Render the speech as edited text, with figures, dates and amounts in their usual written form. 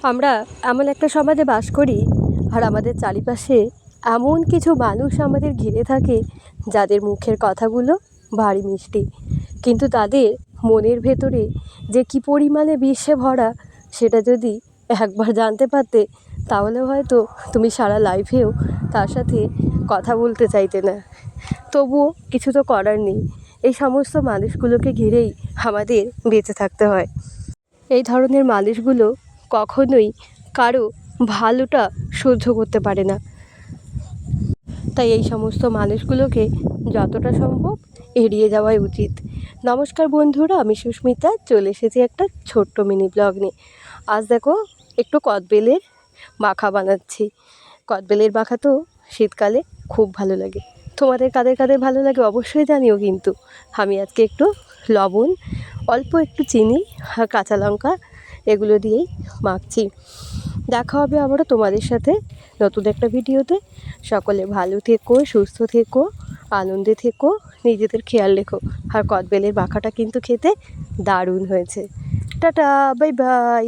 আমরা এমন একটা সমাজে বাস করি, আর আমাদের চারিপাশে এমন কিছু মানুষ আমাদের ঘিরে থাকে যাদের মুখের কথাগুলো ভারী মিষ্টি, কিন্তু তাদের মনের ভেতরে যে কী পরিমাণে বিষে ভরা সেটা যদি একবার জানতে পারতে, তাহলে হয়তো তুমি সারা লাইফেও তার সাথে কথা বলতে চাইতে না। তবুও কিছু তো করার নেই, এই সমস্ত মানুষগুলোকে ঘিরেই আমাদের বেঁচে থাকতে হয়। এই ধরনের মানুষগুলো কখনোই কারো ভালোটা সহ্য করতে পারে না, তাই এই সমস্ত মানুষগুলোকে যতটা সম্ভব এড়িয়ে যাওয়াই উচিত। নমস্কার বন্ধুরা, আমি সুস্মিতা, চলে এসেছি একটা ছোট্ট মিনি ব্লগ নিয়ে। আজ দেখো একটু কদবেলের মাখা বানাচ্ছি। কদবেলের মাখা তো শীতকালে খুব ভালো লাগে। তোমাদের কাদের কাদের ভালো লাগে অবশ্যই জানিও। কিন্তু আমি আজকে একটু লবণ, অল্প একটু চিনি আর কাঁচা লঙ্কা এগুলো দিয়েই মাখছি। দেখা হবে আবারও তোমাদের সাথে নতুন একটা ভিডিওতে। সকলে ভালো থেকো, সুস্থ থেকো, আনন্দে থেকো, নিজেদের খেয়াল রেখো। আর কদবেলের মাখাটা কিন্তু খেতে দারুণ হয়েছে। Tata, bye bye.